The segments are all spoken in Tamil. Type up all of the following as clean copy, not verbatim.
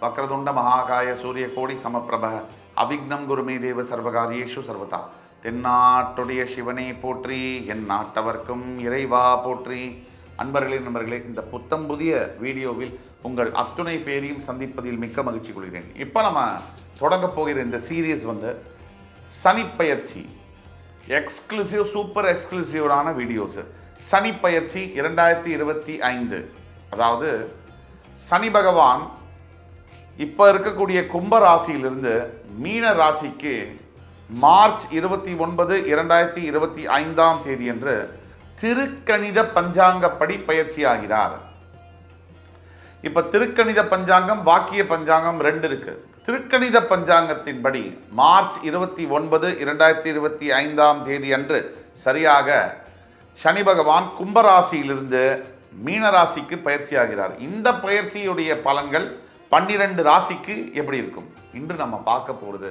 வக்ரதுண்ட மகாகாய சூரியகோடி சமப்பிரப அவிக்னம் குருமே தேவ சர்வகாரியேஷு சர்வதா. தென்னாட்டுடைய சிவனை போற்றி, என் நாட்டவர்க்கும் இறைவா போற்றி. நண்பர்களே, இந்த புத்தம் புதிய வீடியோவில் உங்கள் அத்துணை பேரையும் சந்திப்பதில் மிக்க மகிழ்ச்சி கொள்கிறேன். இப்போ நம்ம தொடங்க போகிற இந்த சீரீஸ் சனிப்பெயர்ச்சி எக்ஸ்க்ளூசிவ், சூப்பர் எக்ஸ்க்ளூசிவான வீடியோஸ். சனிப்பெயர்ச்சி 2025, அதாவது சனி பகவான் இப்போ இருக்கக்கூடிய கும்ப ராசியிலிருந்து மீன ராசிக்கு மார்ச் 29, 2025 என்று திருக்கணித பஞ்சாங்கப்படி பயிற்சி ஆகிறார். இப்ப திருக்கணித பஞ்சாங்கம், வாக்கிய பஞ்சாங்கம் 2 இருக்கு. திருக்கணித பஞ்சாங்கத்தின்படி மார்ச் 29, 2025 அன்று சரியாக சனி பகவான் கும்பராசியிலிருந்து மீனராசிக்கு பயிற்சி ஆகிறார். இந்த பயிற்சியுடைய பலன்கள் 12 ராசிக்கு எப்படி இருக்கும் இன்று நம்ம பார்க்க போகிறது.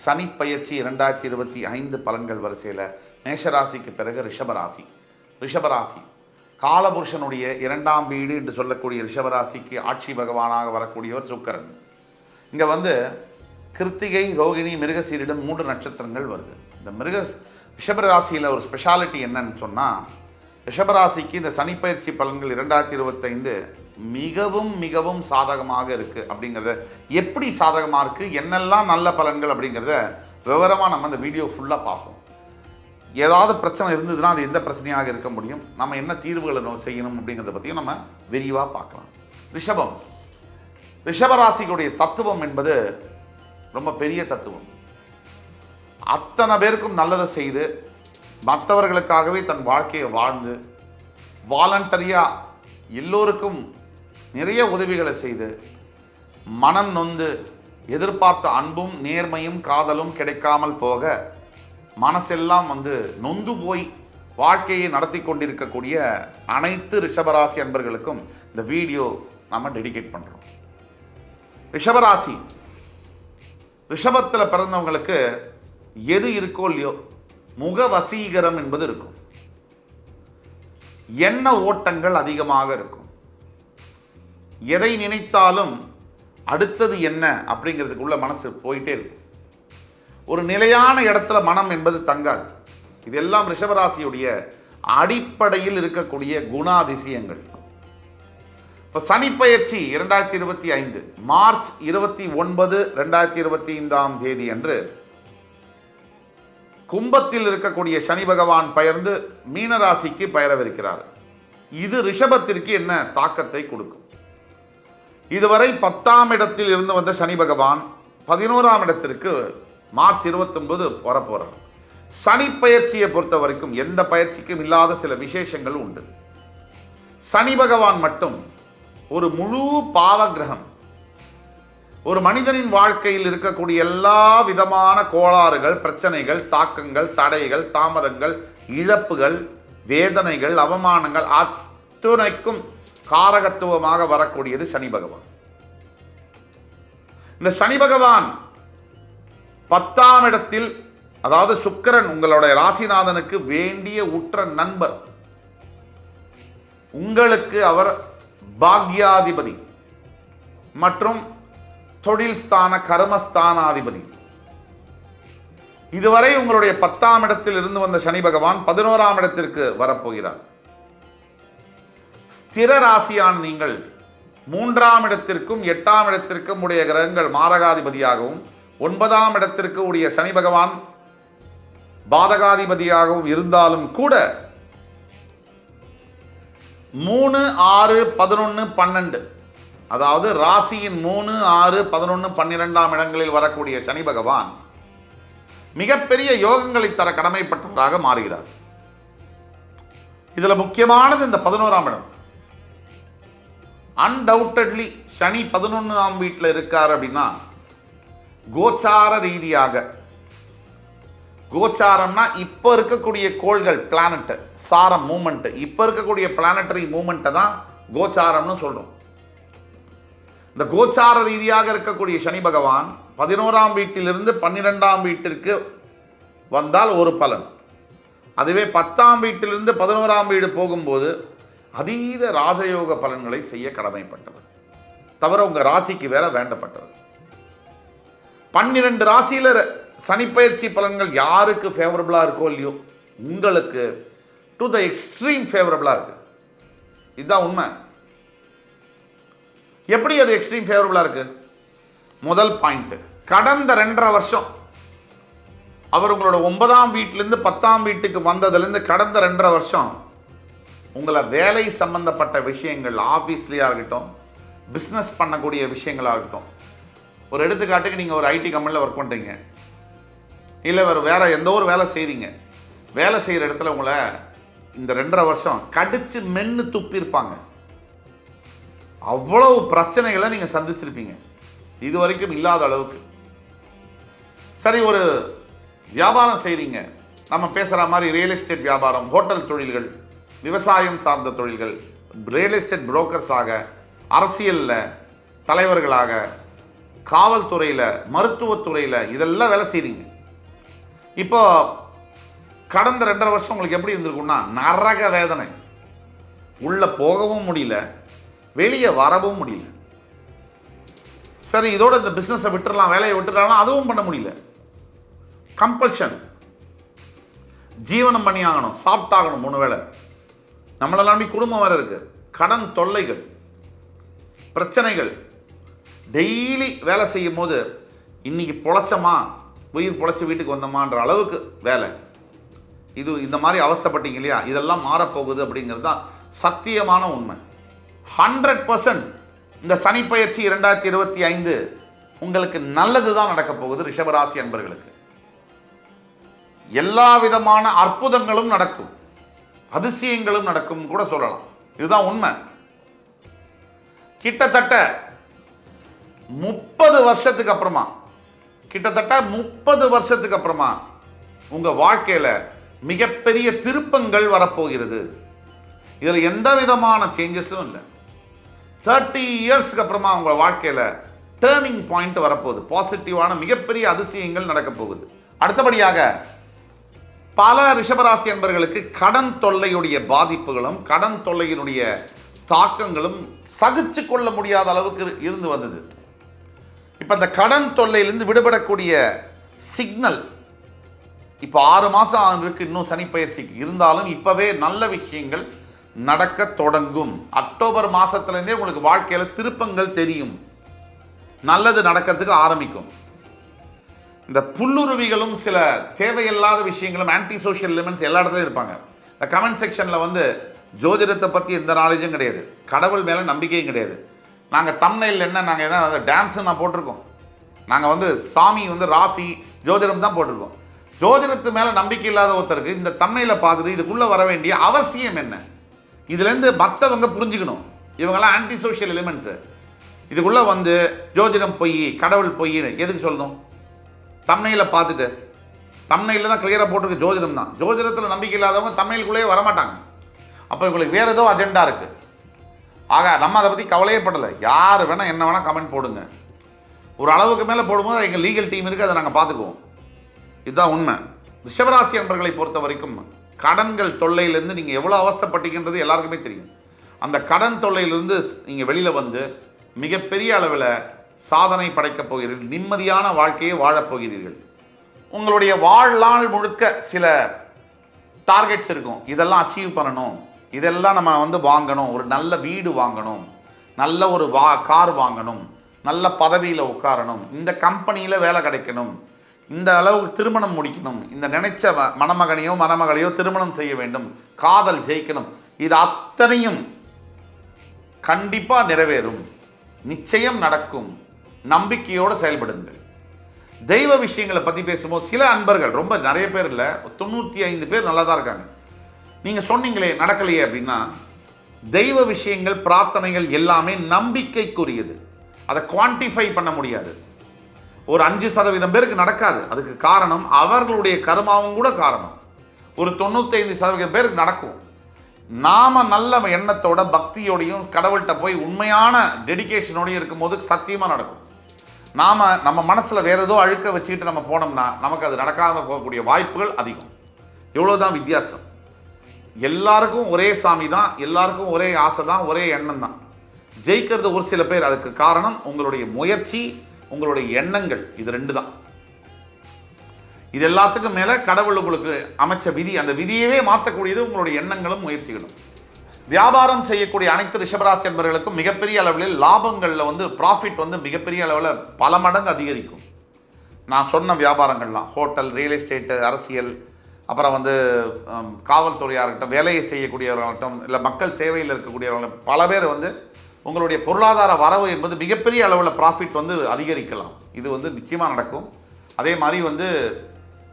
சனி பயிற்சி 2025 பலன்கள் வரிசையில் மேஷராசிக்கு பிறகு ரிஷபராசி காலபுருஷனுடைய 2ஆம் வீடு என்று சொல்லக்கூடிய ரிஷபராசிக்கு ஆட்சி பகவானாக வரக்கூடியவர் சுக்கிரன். இங்கே கிருத்திகை, ரோகிணி, மிருகசீரிடம் 3 நட்சத்திரங்கள் வருது. இந்த ரிஷபராசியில் ஒரு ஸ்பெஷாலிட்டி என்னன்னு சொன்னால், ரிஷபராசிக்கு இந்த சனி பயிற்சி பலன்கள் 2025 மிகவும் மிகவும் சாதகமாக இருக்குது. அப்படிங்கிறத எப்படி சாதகமாக இருக்குது, என்னெல்லாம் நல்ல பலன்கள் அப்படிங்கிறத விவரமாக நம்ம இந்த வீடியோ ஃபுல்லாக பார்ப்போம். ஏதாவது பிரச்சனை இருந்ததுன்னா அது எந்த பிரச்சனையாக இருக்க முடியும், நம்ம என்ன தீர்வுகளை செய்யணும் அப்படிங்கிறத பற்றியும் நம்ம விரிவாக பார்க்கலாம். ரிஷபராசிகளுடைய தத்துவம் என்பது ரொம்ப பெரிய தத்துவம். அத்தனை பேருக்கும் நல்லதை செய்து மற்றவர்களுக்காகவே தன் வாழ்க்கையை வாழ்ந்து வாலண்டரியாக எல்லோருக்கும் நிறைய உதவிகளை செய்து மனம் நொந்து எதிர்பார்த்த அன்பும் நேர்மையும் காதலும் கிடைக்காமல் போக மனசெல்லாம் நொந்து போய் வாழ்க்கையை நடத்தி கொண்டிருக்கக்கூடிய அனைத்து ரிஷபராசி அன்பர்களுக்கும் இந்த வீடியோ நம்ம டெடிகேட் பண்ணுறோம். ரிஷபத்தில் பிறந்தவங்களுக்கு எது இருக்கோ இல்லையோ முக வசீகரம் என்பது இருக்கும். எண்ண ஓட்டங்கள் அதிகமாக இருக்கும். எதை நினைத்தாலும் அடுத்தது என்ன அப்படிங்கிறதுக்குள்ள மனசு போயிட்டே இருக்கும். ஒரு நிலையான இடத்துல மனம் என்பது தங்காது. இதெல்லாம் ரிஷபராசியுடைய அடிப்படையில் இருக்கக்கூடிய குணாதிசயங்கள். இப்போ சனிப்பெயர்ச்சி 2025 மார்ச் 29, 2025 அன்று கும்பத்தில் இருக்கக்கூடிய சனி பகவான் பெயர்ந்து மீனராசிக்கு பெயரவிருக்கிறார். இது ரிஷபத்திற்கு என்ன தாக்கத்தை கொடுக்கும்? இதுவரை 10ஆம் இடத்தில் இருந்து வந்த சனி பகவான் 11ஆம் இடத்திற்கு மார்ச் 29 வரப்போறார். சனி பயிற்சியை பொறுத்த வரைக்கும் எந்த பயிற்சிக்கும் இல்லாத சில விசேஷங்கள் உண்டு. சனி பகவான் மட்டும் ஒரு முழு பாவ கிரகம். ஒரு மனிதனின் வாழ்க்கையில் இருக்கக்கூடிய எல்லா விதமான கோளாறுகள், பிரச்சனைகள், தாக்கங்கள், தடைகள், தாமதங்கள், இழப்புகள், வேதனைகள், அவமானங்கள் அத்துணைக்கும் காரகத்துவமாக வரக்கூடியது சனி பகவான். இந்த சனி பகவான் 10ஆம் இடத்தில், அதாவது சுக்கிரன் உங்களுடைய ராசிநாதனுக்கு வேண்டிய உற்ற நண்பர். உங்களுக்கு அவர் பாக்யாதிபதி மற்றும் தொழில் ஸ்தான கர்மஸ்தானாதிபதி. இதுவரை உங்களுடைய 10ஆம் இடத்தில் இருந்து வந்த சனி பகவான் 11ஆம் இடத்திற்கு வரப்போகிறார். ஸ்திர ராசியான நீங்கள் 3ஆம் இடத்திற்கும் 8ஆம் இடத்திற்கும் உடைய கிரகங்கள் மாரகாதிபதியாகவும் 9ஆம் இடத்திற்கு உடைய சனி பகவான் பாதகாதிபதியாகவும் இருந்தாலும் கூட 3, 6, 11, 12, அதாவது ராசியின் 3, 6, 11, 12ஆம் இடங்களில் வரக்கூடிய சனி பகவான் மிகப்பெரிய யோகங்களை தர கடமைப்பட்டவராக மாறுகிறார். இதுல முக்கியமானது இந்த 11ஆம் இடம். அன்டவுட்டட்லி சனி 11ஆம் வீட்டில் இருக்கார் அப்படின்னா கோச்சார ரீதியாக, கோச்சாரம்னா இப்ப இருக்கக்கூடிய கோள்கள், பிளானட் சாரம் மூமெண்ட், இப்ப இருக்கக்கூடிய பிளானட்டரி மூமெண்ட்டை தான் கோச்சாரம்னு சொல்றோம். இந்த கோச்சார ரீதியாக இருக்கக்கூடிய சனி பகவான் 11ஆம் வீட்டிலிருந்து 12ஆம் வீட்டிற்கு வந்தால் ஒரு பலன். அதுவே 10ஆம் வீட்டிலிருந்து 11ஆம் வீடு போகும்போது அதீத ராஜயோக பலன்களை செய்ய கடமைப்பட்டவர். தவிர உங்கள் ராசிக்கு வேற வேண்டப்பட்டது. 12 ராசியில் சனிப்பெயர்ச்சி பலன்கள் யாருக்கு ஃபேவரபுளாக இருக்கோ இல்லையோ, உங்களுக்கு டு த எக்ஸ்ட்ரீம் ஃபேவரபுளாக இருக்கு. இதுதான் உண்மை. எப்படி அது எக்ஸ்ட்ரீம் ஃபேவரபுளாக இருக்கு? முதல் பாயிண்ட், கடந்த 2.5 வருஷம் அவர் உங்களோட 9ஆம் வீட்டிலேருந்து 10ஆம் வீட்டுக்கு வந்ததுலேருந்து கடந்த 2.5 வருஷம் உங்களை வேலை சம்பந்தப்பட்ட விஷயங்கள், ஆஃபீஸ்லேயா இருக்கட்டும், பிஸ்னஸ் பண்ணக்கூடிய விஷயங்களாக இருக்கட்டும். ஒரு எடுத்துக்காட்டுக்கு நீங்கள் ஒரு ஐடி கம்பெனியில் ஒர்க் பண்ணுறீங்க, இல்லை வேறு எந்த ஒரு வேலை செய்கிறீங்க. வேலை செய்கிற இடத்துல உங்களை இந்த 2.5 வருஷம் கடிச்சு மென்று துப்பியிருப்பாங்க. அவ்வளவு பிரச்சனைகளை நீங்கள் சந்திச்சிருப்பீங்க, இது வரைக்கும் இல்லாத அளவுக்கு. சரி, ஒரு வியாபாரம் செய்கிறீங்க, நம்ம பேசுகிற மாதிரி ரியல் எஸ்டேட் வியாபாரம், ஹோட்டல் தொழில்கள், விவசாயம் சார்ந்த தொழில்கள், ரியல் எஸ்டேட் புரோக்கர்ஸாக, அரசியலில் தலைவர்களாக, காவல்துறையில், மருத்துவத்துறையில், இதெல்லாம் வேலை செய்கிறீங்க. இப்போ கடந்த 2.5 வருஷம் உங்களுக்கு எப்படி இருந்திருக்கும்னா, நரக வேதனை. உள்ளே போகவும் முடியல, வெளியே வரவும் முடியல. சரி, இதோட இந்த பிஸ்னஸை விட்டுறலாம், வேலையை விட்டுறலாம், அதுவும் பண்ண முடியல. கம்பல்ஷன், ஜீவனம் பண்ணி ஆகணும், சாப்பிட்டாகணும் 3 வேளை. நம்மளெல்லாம் குடும்பம் வேறு இருக்கு, கடன் தொல்லைகள், பிரச்சனைகள். டெய்லி வேலை செய்யும் போது இன்னைக்கு பொழைச்சமா, உயிர் பொழைச்சி வீட்டுக்கு வந்தோமான்ற அளவுக்கு வேலை. இது இந்த மாதிரி அவஸ்தைப்பட்டீங்க இல்லையா, இதெல்லாம் மாறப்போகுது அப்படிங்கிறது தான் சத்தியமான உண்மை. 100% இந்த சனிப்பெயர்ச்சி 2025 உங்களுக்கு நல்லது தான் நடக்க போகுது. ரிஷபராசி அன்பர்களுக்கு எல்லா விதமான அற்புதங்களும் நடக்கும், அதிசயங்களும் நடக்கும் கூட சொல்லலாம். இதுதான் உண்மை. கிட்டத்தட்ட 30 வருஷத்துக்கு அப்புறமா, கிட்டத்தட்ட 30 வருஷத்துக்கு அப்புறமா உங்க வாழ்க்கையில மிகப்பெரிய திருப்பங்கள் வரப்போகிறது. இதுல எந்த விதமான சேஞ்சஸும் இல்லை. 30 இயர்ஸ்க்கு அப்புறமா உங்க வாழ்க்கையில டேர்னிங் பாயிண்ட் வரப்போகுது. பாசிட்டிவான மிகப்பெரிய அதிசயங்கள் நடக்க போகுது. அடுத்தபடியாக பல ரிஷபராசி என்பர்களுக்கு கடன் தொல்லையுடைய பாதிப்புகளும், கடன் தொல்லையினுடைய தாக்கங்களும் சகிச்சு கொள்ள முடியாத அளவுக்கு இருந்து வந்தது. இப்ப இந்த கடன் தொல்லையிலிருந்து விடுபடக்கூடிய சிக்னல் இப்போ 6 மாதம் இருக்கு இன்னும் சனிப்பெயர்ச்சிக்கு. இருந்தாலும் இப்பவே நல்ல விஷயங்கள் நடக்க தொடங்கும். அக்டோபர் மாசத்திலிருந்தே உங்களுக்கு வாழ்க்கையில திருப்பங்கள் தெரியும், நல்லது நடக்கிறதுக்கு ஆரம்பிக்கும். இந்த புல்லுருவிகளும் சில தேவையில்லாத விஷயங்களும், ஆன்டி சோஷியல் எலிமெண்ட்ஸ் எல்லா இடத்துலையும் இருப்பாங்க. இந்த கமெண்ட் செக்ஷனில் ஜோதிடத்தை பற்றி எந்த நாலேஜும் கிடையாது, கடவுள் மேலே நம்பிக்கையும் கிடையாது. நாங்கள் தம்ப்நெயில் என்ன, நாங்கள் எதாவது டான்ஸு நான் போட்டிருக்கோம். நாங்கள் சாமி ராசி ஜோதிடம் தான் போட்டிருக்கோம். ஜோதிடத்து மேலே நம்பிக்கை இல்லாத ஒருத்தருக்கு இந்த தம்ப்நெயிலை பார்த்துட்டு இதுக்குள்ளே வர வேண்டிய அவசியம் என்ன? இதுலேருந்து மற்றவங்க புரிஞ்சுக்கணும், இவங்கெல்லாம் ஆன்டி சோஷியல் எலிமெண்ட்ஸு. இதுக்குள்ளே ஜோதிடம் பொய், கடவுள் பொய்ன்னு எதுக்கு சொல்லணும்? தம்ப்நெயிலை பார்த்துட்டு, தம்ப்நெயிலில் தான் கிளியராக போட்டிருக்கு ஜோதிடம் தான். ஜோதிடத்தில் நம்பிக்கை இல்லாதவங்க தம்ப்நெயிலுக்குள்ளேயே வரமாட்டாங்க. அப்போ இவங்களுக்கு வேறு ஏதோ அஜெண்டா இருக்குது. ஆக நம்ம அதை பற்றி கவலையே படலை. யார் வேணால் என்ன வேணால் கமெண்ட் போடுங்க. ஒரு அளவுக்கு மேலே போடும்போது எங்கள் லீகல் டீம் இருக்குது, அதை நாங்கள் பார்த்துக்குவோம். இதுதான் உண்மை. ரிஷபராசி நண்பர்களை பொறுத்த வரைக்கும் கடன்கள் தொல்லையிலேருந்து நீங்கள் எவ்வளோ அவஸ்தைப்பட்டீங்கன்றது எல்லாருக்குமே தெரியும். அந்த கடன் தொல்லையிலிருந்து நீங்கள் வெளியில் மிகப்பெரிய அளவில் சாதனை படைக்கப் போகிறீர்கள், நிம்மதியான வாழ்க்கையை வாழப்போகிறீர்கள். உங்களுடைய வாழ்நாள் முழுக்க சில டார்கெட்ஸ் இருக்கும், இதெல்லாம் அச்சீவ் பண்ணணும், இதெல்லாம் நம்ம வாங்கணும், ஒரு நல்ல வீடு வாங்கணும், நல்ல ஒரு கார் வாங்கணும், நல்ல பதவியில் உட்காரணும், இந்த கம்பெனியில் வேலை கிடைக்கணும், இந்த அளவுக்கு திருமணம் முடிக்கணும், இந்த நினைச்ச மணமகனையோ மணமகளையோ திருமணம் செய்ய வேண்டும், காதல் ஜெயிக்கணும். இது அத்தனையும் கண்டிப்பாக நிறைவேறும், நிச்சயம் நடக்கும். நம்பிக்கையோடு செயல்படுங்கள். தெய்வ விஷயங்களை பற்றி பேசும்போது சில அன்பர்கள், ரொம்ப நிறைய பேர் இல்லை, 95 பேர் நல்லா தான் இருக்காங்க. நீங்கள் சொன்னீங்களே நடக்கலையே அப்படின்னா, தெய்வ விஷயங்கள், பிரார்த்தனைகள் எல்லாமே நம்பிக்கைக்குரியது. அதை குவான்டிஃபை பண்ண முடியாது. ஒரு 5% பேருக்கு நடக்காது. அதுக்கு காரணம் அவர்களுடைய கர்மாவும் கூட காரணம். ஒரு 95% பேருக்கு நடக்கும். நாம நல்ல எண்ணத்தோட பக்தியோடையும் கடவுள்கிட்ட போய் உண்மையான டெடிகேஷனோடையும் இருக்கும்போது சத்தியமாக நடக்கும். நம்ம மனசில் வேற ஏதோ அழுக்க வச்சுக்கிட்டு நம்ம போனோம்னா நமக்கு அது நடக்காமல் போகக்கூடிய வாய்ப்புகள் அதிகம். இவ்வளோதான் வித்தியாசம். எல்லாருக்கும் ஒரே சாமி தான், எல்லாருக்கும் ஒரே ஆசை தான், ஒரே எண்ணம் தான். ஜெயிக்கிறது ஒரு சில பேர். அதுக்கு காரணம் உங்களுடைய முயற்சி, உங்களுடைய எண்ணங்கள். இது 2 தான். இது எல்லாத்துக்கும் மேல கடவுள் உங்களுக்கு அமைச்ச விதி. அந்த விதியவே மாற்றக்கூடியது உங்களுடைய எண்ணங்களும் முயற்சிகளும். வியாபாரம் செய்யக்கூடிய அனைத்து ரிஷபராசி என்பவர்களுக்கும் மிகப்பெரிய அளவில் லாபங்களில் ப்ராஃபிட் மிகப்பெரிய அளவில் பல மடங்கு அதிகரிக்கும். நான் சொன்ன வியாபாரங்கள்லாம் ஹோட்டல், ரியல் எஸ்டேட்டு, அரசியல், அப்புறம் காவல்துறையாக இருக்கட்டும், வேலையை செய்யக்கூடியவர்களாகட்டும், இல்லை மக்கள் சேவையில் இருக்கக்கூடியவர்கள், பல பேர் உங்களுடைய பொருளாதார வரவு என்பது மிகப்பெரிய அளவில் ப்ராஃபிட் அதிகரிக்கலாம். இது நிச்சயமாக நடக்கும். அதே மாதிரி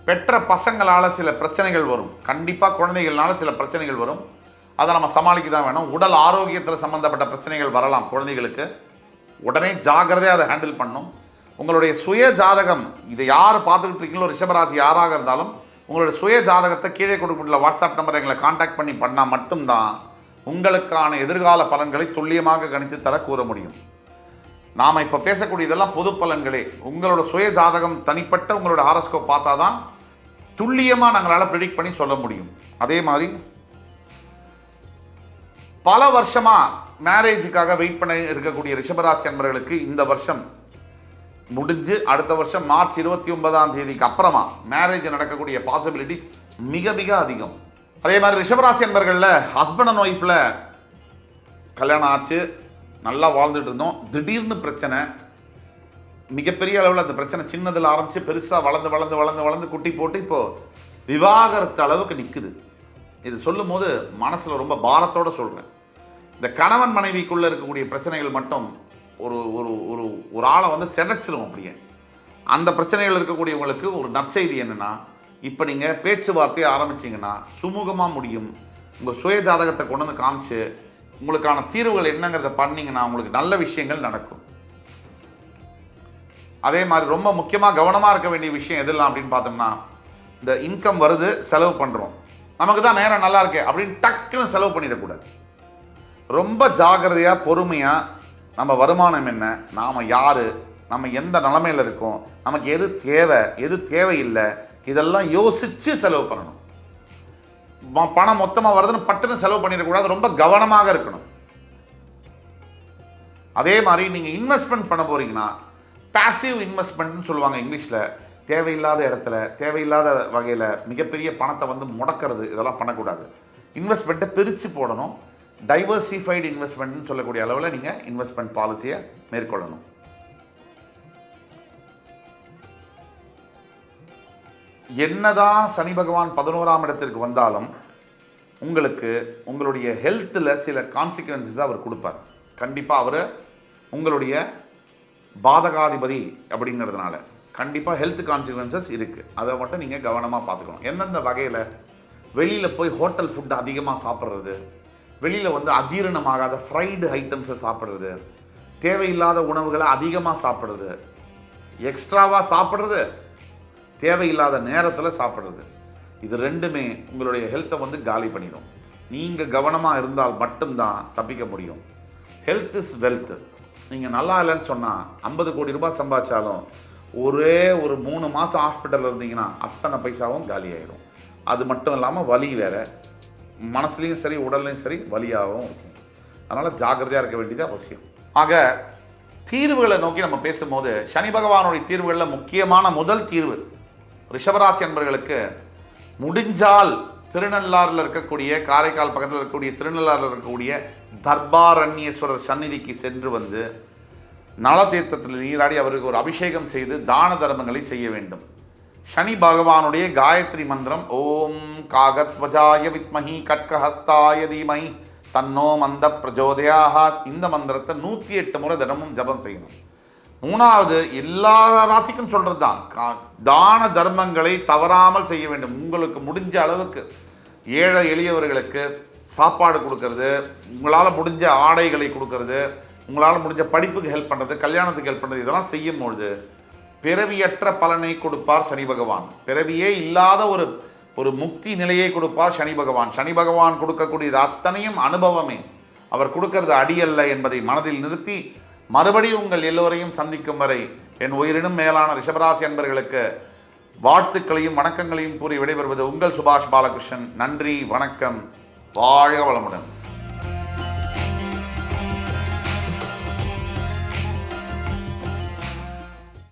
பெற்ற பசங்களால் சில பிரச்சனைகள் வரும். கண்டிப்பாக குழந்தைகள்னால சில பிரச்சனைகள் வரும். அதை நம்ம சமாளிக்க தான் வேணும். உடல் ஆரோக்கியத்தில் சம்மந்தப்பட்ட பிரச்சனைகள் வரலாம் குழந்தைகளுக்கு. உடனே ஜாகிரதையாக அதை ஹேண்டில் பண்ணணும். உங்களுடைய சுய ஜாதகம், இதை யார் பார்த்துக்கிட்டு இருக்கீங்களோ ரிஷபராசி யாராக இருந்தாலும், உங்களுடைய சுய ஜாதகத்தை கீழே கொடுக்கப்பட்டுள்ள வாட்ஸ்அப் நம்பரை எங்களை கான்டாக்ட் பண்ணி பண்ணால் மட்டும்தான் உங்களுக்கான எதிர்கால பலன்களை துல்லியமாக கணித்து தர கூற முடியும். நாம் இப்போ பேசக்கூடிய இதெல்லாம் பொது பலன்களே. உங்களோட சுய ஜாதகம், தனிப்பட்ட உங்களோட ஹாரோஸ்கோப் பார்த்தா தான் துல்லியமாக நாங்களால் ப்ரிடிக்ட் பண்ணி சொல்ல முடியும். அதே மாதிரி பல வருஷமாக மேரேஜுக்காக வெயிட் பண்ண இருக்கக்கூடிய ரிஷபராசி அன்பர்களுக்கு இந்த வருஷம் முடிஞ்சு அடுத்த வருஷம் மார்ச் 29ஆம் தேதிக்கு அப்புறமா மேரேஜ் நடக்கக்கூடிய பாசிபிலிட்டிஸ் மிக மிக அதிகம். அதே மாதிரி ரிஷபராசி அன்பர்களில் ஹஸ்பண்ட் அண்ட் ஒய்ஃபில் கல்யாணம் ஆச்சு, நல்லா வாழ்ந்துட்டு இருந்தோம். திடீர்னு பிரச்சனை, மிகப்பெரிய அளவில் அந்த பிரச்சனை சின்னதில் ஆரம்பித்து பெருசாக வளர்ந்து வளர்ந்து வளர்ந்து வளர்ந்து குட்டி போட்டு இப்போது விவாகரத்து அளவுக்கு நிற்குது. இது சொல்லும் போது மனசில் ரொம்ப பாரத்தோடு சொல்கிறேன். இந்த கணவன் மனைவிக்குள்ளே இருக்கக்கூடிய பிரச்சனைகள் மட்டும் ஒரு ஒரு ஒரு ஒரு ஆளை செதைச்சிடும். அப்படியே அந்த பிரச்சனைகள் இருக்கக்கூடியவங்களுக்கு ஒரு நற்செய்தி என்னென்னா, இப்போ நீங்கள் பேச்சுவார்த்தையை ஆரம்பிச்சிங்கன்னா சுமூகமாக முடியும். உங்கள் சுய ஜாதகத்தை கொண்டு வந்து காமிச்சு உங்களுக்கான தீர்வுகள் என்னங்கிறத பண்ணிங்கன்னா உங்களுக்கு நல்ல விஷயங்கள் நடக்கும். அதே மாதிரி ரொம்ப முக்கியமாக கவனமாக இருக்க வேண்டிய விஷயம் எதெல்லாம் அப்படின்னு பார்த்தோம்னா, இந்த இன்கம் வருது, செலவு பண்ணுறோம், நமக்கு தான் நேரம் நல்லா இருக்கே அப்படின்னு டக்குன்னு செலவு பண்ணிடக்கூடாது. ரொம்ப ஜாகிரதையாக பொறுமையாக நம்ம வருமானம் என்ன, நாம் யார், நம்ம எந்த நிலைமையில் இருக்கோம், நமக்கு எது தேவை எது தேவையில்லை, இதெல்லாம் யோசித்து செலவு பண்ணணும். பணம் மொத்தமாக வருதுன்னு பட்டுன்னு செலவு பண்ணிடக்கூடாது. ரொம்ப கவனமாக இருக்கணும். அதே மாதிரி நீங்கள் இன்வெஸ்ட்மெண்ட் பண்ண போகிறீங்கன்னா பாசிவ் இன்வெஸ்ட்மெண்ட்னு சொல்லுவாங்க இங்கிலீஷில். தேவையில்லாத இடத்துல தேவையில்லாத வகையில் மிகப்பெரிய பணத்தை முடக்கிறது, இதெல்லாம் பண்ணக்கூடாது. இன்வெஸ்ட்மெண்ட்டை பிரித்து போடணும். டைவர்சிஃபைடு இன்வெஸ்ட்மெண்ட்னு சொல்லக்கூடிய அளவில் நீங்கள் இன்வெஸ்ட்மெண்ட் பாலிசியை மேற்கொள்ளணும். என்னதான் சனி பகவான் 11ஆம் இடத்திற்கு வந்தாலும் உங்களுக்கு உங்களுடைய ஹெல்த்தில் சில கான்சிக்வன்சஸ் அவர் கொடுப்பார். கண்டிப்பாக அவர் உங்களுடைய பாதகாதிபதி அப்படிங்கிறதுனால கண்டிப்பாக ஹெல்த் கான்சிக்வன்சஸ் இருக்குது. அதை மட்டும் நீங்கள் கவனமாக பார்த்துக்கணும். எந்தெந்த வகையில் வெளியில் போய் ஹோட்டல் ஃபுட்டு அதிகமாக சாப்பிட்றது, வெளியில் அஜீரணமாகாத ஃப்ரைடு ஐட்டம்ஸை சாப்பிட்றது, தேவையில்லாத உணவுகளை அதிகமாக சாப்பிட்றது, எக்ஸ்ட்ராவாக சாப்பிட்றது, தேவையில்லாத நேரத்தில் சாப்பிட்றது, இது ரெண்டுமே உங்களுடைய ஹெல்த்தை காலி பண்ணிடும். நீங்கள் கவனமாக இருந்தால் மட்டும்தான் தப்பிக்க முடியும். Health is wealth. நீங்கள் நல்லா இல்லைன்னு சொன்னால் 50 கோடி ரூபாய் சம்பாதிச்சாலும் ஒரே ஒரு 3 மாதம் ஹாஸ்பிட்டலில் இருந்தீங்கன்னா அத்தனை பைசாவும் காலி ஆகிடும். அது மட்டும் இல்லாமல் வலி வேறு, மனசுலையும் சரி உடல்லையும் சரி வலியாகவும் இருக்கும். அதனால் ஜாக்கிரதையாக இருக்க வேண்டியது அவசியம். ஆக தீர்வுகளை நோக்கி நம்ம பேசும்போது சனி பகவானுடைய தீர்வுகளில் முக்கியமான முதல் தீர்வு ரிஷபராசி என்பவர்களுக்கு முடிஞ்சால் திருநள்ளாறில் இருக்கக்கூடிய, காரைக்கால் பக்கத்தில் இருக்கக்கூடிய திருநள்ளாறில் இருக்கக்கூடிய தர்பாரண்யேஸ்வரர் சந்நிதிக்கு சென்று நலதீர்த்தத்தில் நீராடி அவருக்கு ஒரு அபிஷேகம் செய்து தான தர்மங்களை செய்ய வேண்டும். சனி பகவானுடைய காயத்ரி மந்திரம் ஓம் காகத்வஜாய வித்மஹி கட்கஹஸ்தாய தீமஹி தன்னோ மந்த பிரஜோதயாக, இந்த மந்திரத்தை 108 முறை தினமும் ஜபம் செய்யணும். 3வது எல்லா ராசிக்கும் சொல்கிறது தான், தான தர்மங்களை தவறாமல் செய்ய வேண்டும். உங்களுக்கு முடிஞ்ச அளவுக்கு ஏழை எளியவர்களுக்கு சாப்பாடு கொடுக்கறது, உங்களால் முடிஞ்ச ஆடைகளை கொடுக்கறது, உங்களால் முடிஞ்ச படிப்புக்கு ஹெல்ப் பண்ணுறது, கல்யாணத்துக்கு ஹெல்ப் பண்ணுறது, இதெல்லாம் செய்யும்பொழுது பிறவியற்ற பலனை கொடுப்பார் சனி பகவான். பிறவியே இல்லாத ஒரு முக்தி நிலையை கொடுப்பார் சனி பகவான். சனி பகவான் கொடுக்கக்கூடியது அத்தனையும் அனுபவமே. அவர் கொடுக்கறது அடியல்ல என்பதை மனதில் நிறுத்தி மறுபடியும் உங்கள் எல்லோரையும் சந்திக்கும் வரை என் உயிரினும் மேலான ரிஷபராசி அன்பர்களுக்கு வாழ்த்துக்களையும் வணக்கங்களையும் கூறி விடைபெறுவது உங்கள் சுபாஷ் பாலகிருஷ்ணன். நன்றி, வணக்கம், வாழ்க வளமுடன்.